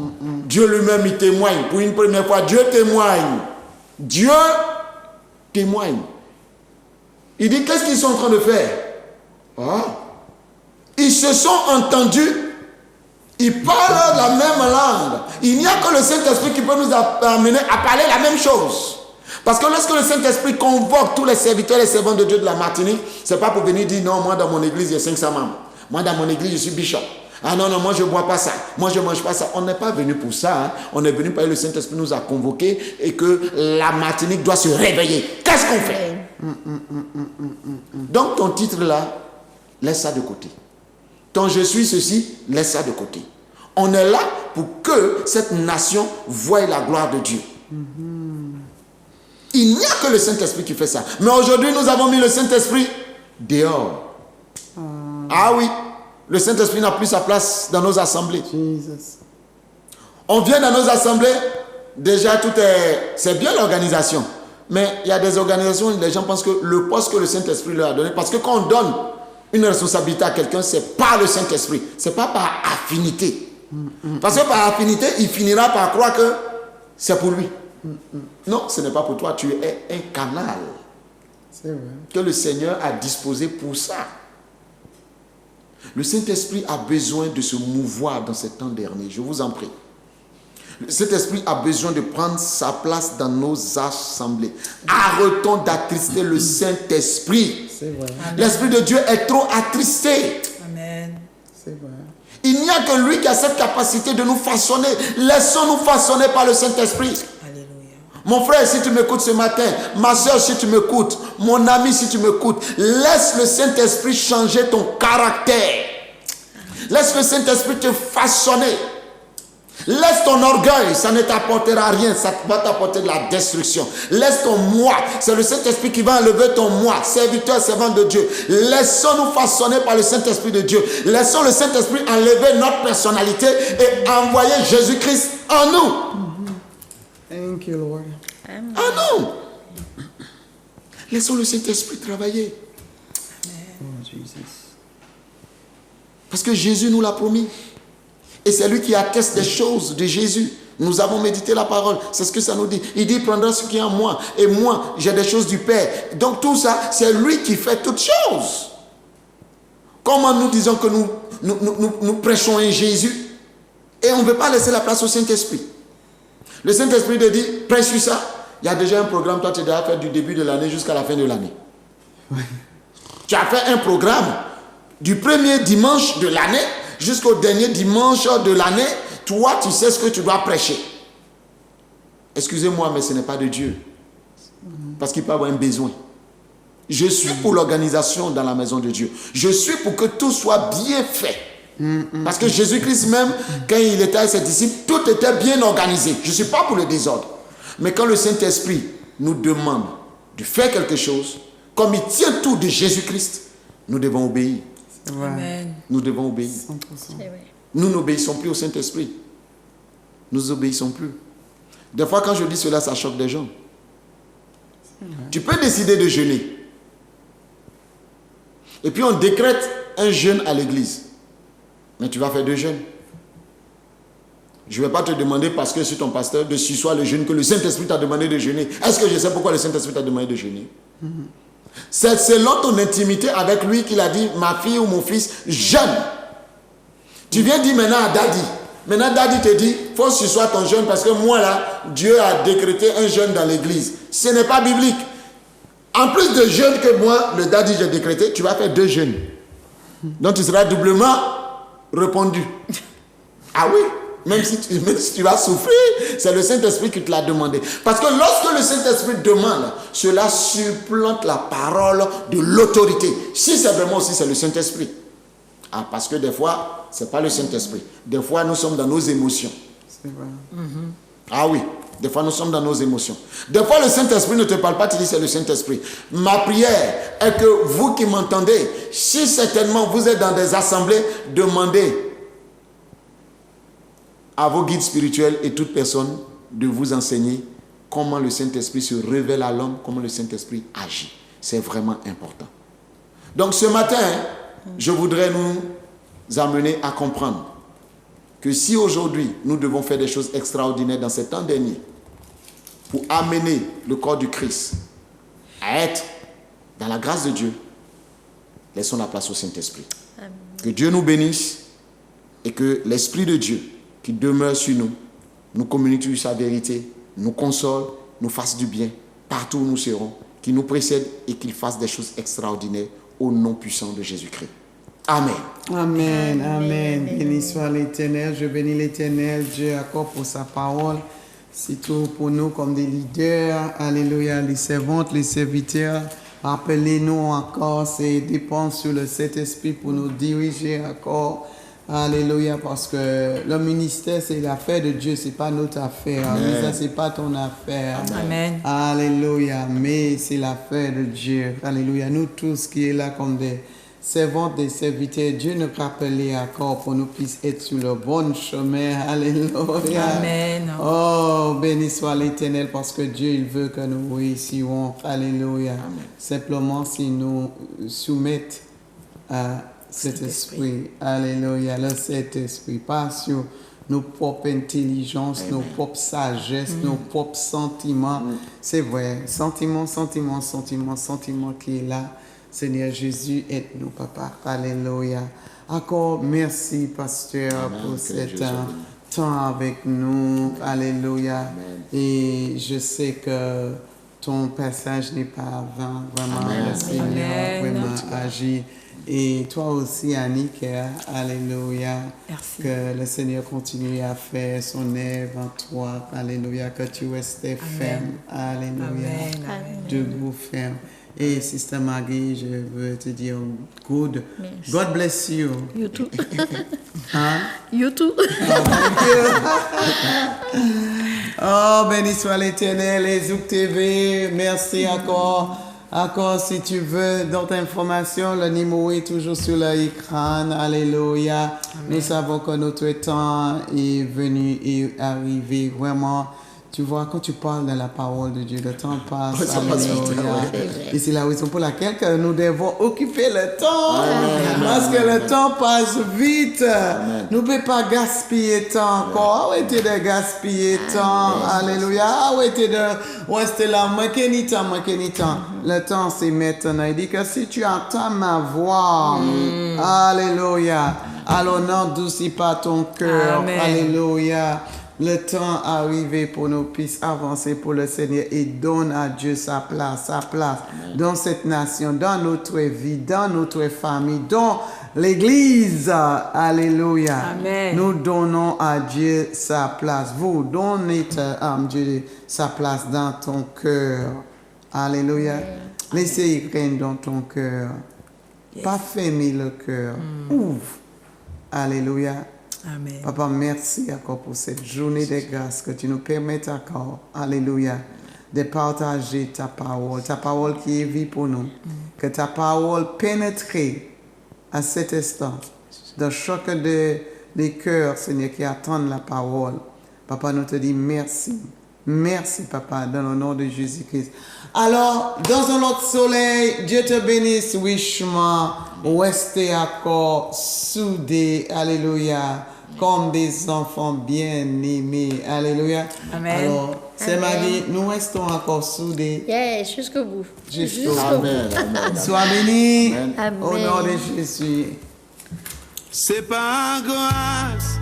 Dieu lui-même, il témoigne. Pour une première fois, Dieu témoigne. Dieu témoigne. Il dit, qu'est-ce qu'ils sont en train de faire? Ils se sont entendus. Ils parlent la même langue. Il n'y a que le Saint-Esprit qui peut nous amener à parler la même chose. Parce que lorsque le Saint-Esprit convoque tous les serviteurs et les servants de Dieu de la Martinique, ce n'est pas pour venir dire non, moi dans mon église il y a 500 membres. Moi dans mon église je suis bishop. Ah non, moi je ne bois pas ça. Moi je ne mange pas ça. On n'est pas venu pour ça. Hein. On est venu parce que le Saint-Esprit nous a convoqués et que la Martinique doit se réveiller. Qu'est-ce qu'on fait? Donc ton titre là, laisse ça de côté. Ton je suis ceci, laisse ça de côté. On est là pour que cette nation voie la gloire de Dieu. Il n'y a que le Saint-Esprit qui fait ça. Mais aujourd'hui, nous avons mis le Saint-Esprit dehors. Ah oui, le Saint-Esprit n'a plus sa place dans nos assemblées. Jesus. On vient dans nos assemblées, déjà tout est... C'est bien l'organisation. Mais il y a des organisations où les gens pensent que le poste que le Saint-Esprit leur a donné, parce que quand on donne une responsabilité à quelqu'un, c'est par le Saint-Esprit. C'est pas par affinité. Parce que par affinité, il finira par croire que c'est pour lui. Non, ce n'est pas pour toi. Tu es un canal C'est vrai. que le Seigneur a disposé pour ça. Le Saint-Esprit a besoin de se mouvoir dans ces temps derniers. Je vous en prie. Le Saint-Esprit a besoin de prendre sa place dans nos assemblées. Arrêtons d'attrister le Saint-Esprit. C'est vrai. L'Esprit de Dieu est trop attristé. Amen. C'est vrai. Il n'y a que lui qui a cette capacité de nous façonner. Laissons-nous façonner par le Saint-Esprit. Alléluia. Mon frère, si tu m'écoutes ce matin, ma soeur, si tu m'écoutes, mon ami, si tu m'écoutes, laisse le Saint-Esprit changer ton caractère. Laisse le Saint-Esprit te façonner. Laisse ton orgueil, ça ne t'apportera rien, ça va t'apporter de la destruction. Laisse ton moi, c'est le Saint-Esprit qui va enlever ton moi, serviteur, servant de Dieu. Laissons-nous façonner par le Saint-Esprit de Dieu. Laissons le Saint-Esprit enlever notre personnalité et envoyer Jésus-Christ en nous. Thank you, Lord. En nous. Laissons le Saint-Esprit travailler. Oh, Jesus. Parce que Jésus nous l'a promis. Et c'est lui qui atteste des choses de Jésus. Nous avons médité la parole. C'est ce que ça nous dit. Il dit, il prendra ce qui est en moi. Et moi, j'ai des choses du Père. Donc tout ça, c'est lui qui fait toutes choses. Comment nous disons que nous prêchons un Jésus et on ne veut pas laisser la place au Saint-Esprit. Le Saint-Esprit te dit, prêche sur ça. Il y a déjà un programme, toi tu dois faire du début de l'année jusqu'à la fin de l'année. Tu as fait un programme du premier dimanche de l'année jusqu'au dernier dimanche de l'année. Toi, tu sais ce que tu dois prêcher. Excusez-moi, mais ce n'est pas de Dieu. Parce qu'il peut avoir un besoin. Je suis pour l'organisation dans la maison de Dieu. Je suis pour que tout soit bien fait. Parce que Jésus-Christ même, quand il était avec ses disciples, tout était bien organisé. Je ne suis pas pour le désordre. Mais quand le Saint-Esprit nous demande de faire quelque chose, comme il tient tout de Jésus-Christ, nous devons obéir. Amen. Nous devons obéir. 100%. C'est vrai. Nous n'obéissons plus au Saint-Esprit. Nous n'obéissons plus. Des fois, quand je dis cela, ça choque des gens. Tu peux décider de jeûner. Et puis on décrète un jeûne à l'église. Mais tu vas faire 2 jeûnes. Je ne vais pas te demander, parce que je suis ton pasteur, de suivre le jeûne que le Saint-Esprit t'a demandé de jeûner. Est-ce que je sais pourquoi le Saint-Esprit t'a demandé de jeûner? C'est selon ton intimité avec lui qu'il a dit, ma fille ou mon fils, jeûne. Tu viens dire maintenant à Daddy. Maintenant, Daddy te dit, il faut que tu sois ton jeûne parce que moi là, Dieu a décrété un jeûne dans l'église. Ce n'est pas biblique. En plus de jeûne que moi, le Daddy, j'ai décrété, tu vas faire 2 jeûnes. Donc tu seras doublement répondu. Ah oui, même si tu vas souffrir, c'est le Saint-Esprit qui te l'a demandé. Parce que lorsque le Saint-Esprit demande, cela supplante la parole de l'autorité. Si c'est vraiment aussi, c'est le Saint-Esprit. Ah, parce que des fois, ce n'est pas le Saint-Esprit. Des fois, nous sommes dans nos émotions. C'est vrai. Ah oui, des fois, nous sommes dans nos émotions. Des fois, le Saint-Esprit ne te parle pas, tu dis c'est le Saint-Esprit. Ma prière est que vous qui m'entendez, si certainement vous êtes dans des assemblées, demandez à vos guides spirituels et toute personne de vous enseigner comment le Saint-Esprit se révèle à l'homme, comment le Saint-Esprit agit. C'est vraiment important. Donc ce matin, je voudrais nous amener à comprendre que si aujourd'hui nous devons faire des choses extraordinaires dans ces temps derniers pour amener le corps du Christ à être dans la grâce de Dieu, laissons la place au Saint-Esprit. Que Dieu nous bénisse et que l'Esprit de Dieu qui demeure sur nous, nous communique sa vérité, nous console, nous fasse du bien partout où nous serons, qu'il nous précède et qu'il fasse des choses extraordinaires au nom puissant de Jésus-Christ. Amen. Amen, amen. Béni soit l'Éternel. Je bénis l'Éternel, Dieu, encore pour sa parole. C'est tout pour nous comme des leaders. Alléluia, les servantes, les serviteurs. Rappelez-nous encore ces dépenses sur le Saint-Esprit pour nous diriger encore. Alléluia, parce que le ministère, c'est l'affaire de Dieu, c'est pas notre affaire. Amen. Ça, c'est pas ton affaire. Amen. Alléluia, mais c'est l'affaire de Dieu. Alléluia, nous tous qui est là comme des servantes, des serviteurs, Dieu nous rappelle encore pour nous puissions être sur le bon chemin. Alléluia. Amen. Oh, béni soit l'Éternel parce que Dieu, il veut que nous réussirons. Alléluia. Simplement si nous soumettons à cet esprit. Alléluia. Le Saint-Esprit. Pas sur nos propres intelligences, nos propres sagesses, nos propres sentiments. C'est vrai. Sentiment qui est là. Seigneur Jésus, aide-nous, Papa. Alléluia. Encore merci, pasteur, pour cet temps avec nous. Alléluia. Amen. Et je sais que ton passage n'est pas vain. Vraiment, Amen. le Seigneur Amen. vraiment agit. Et toi aussi, Annick, alléluia. Merci. Que le Seigneur continue à faire son œuvre en toi. Alléluia. Que tu restes ferme. Alléluia. Amen. Amen. Debout ferme. Et Sister Maggie, je veux te dire good. Merci. God bless you. You too. Hein? You too. Oh, béni soit l'Éternel et Zouk TV. Merci encore. Encore, si tu veux d'autres informations, le numéro est toujours sur l'écran. Alléluia. Nous savons que notre temps est venu et arrivé. Vraiment, tu vois, quand tu parles de la parole de Dieu, le temps passe. Ça passe vite, Alléluia. ouais. Et c'est la raison pour laquelle que nous devons occuper le temps. Parce que le temps passe vite. Nous ne pouvons pas gaspiller le temps encore. Arrêtez de gaspiller le temps. Alléluia. Arrêtez de rester là. Manquez ni temps. Le temps, c'est maintenant. Il dit que si tu entends ma voix, Alléluia, alors n'endoucis pas ton cœur. Amen. Alléluia. le temps arrivé pour nous puissions avancer pour le Seigneur et donne à Dieu sa place dans cette nation, dans notre vie, dans notre famille, dans l'Église. Alléluia. Amen. Nous donnons à Dieu sa place. Vous donnez à Dieu sa place dans ton cœur. Alléluia. Laissez régner dans ton cœur. Pas fermer le cœur. Ouvre. Alléluia. Amen. Papa, merci encore pour cette journée de grâce que tu nous permets encore. Alléluia. De partager ta parole qui est vie pour nous. Que ta parole pénètre à cet instant dans chacun des cœurs, Seigneur, qui attendent la parole. Papa, nous te disons merci. Merci, Papa, dans le nom de Jésus-Christ. Alors, dans un autre soleil, Dieu te bénisse richement. Restez encore soudés. Alléluia. Comme des enfants bien-aimés. Alléluia. Amen. Alors, c'est Marie, nous restons encore soudés. Yes, jusqu'au bout. Jusqu'au bout. Amen. Amen. Sois béni. Amen. Au nom de Jésus. C'est par grâce,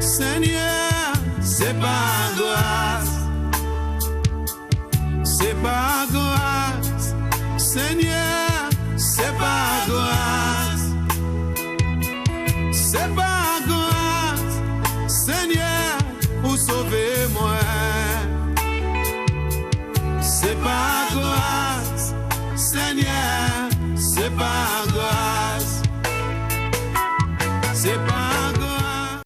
Seigneur, c'est par grâce. C'est par grâce, Seigneur, c'est par grâce. C'est par grâce, Seigneur, pour sauver moi. C'est par grâce, Seigneur, c'est par grâce. C'est par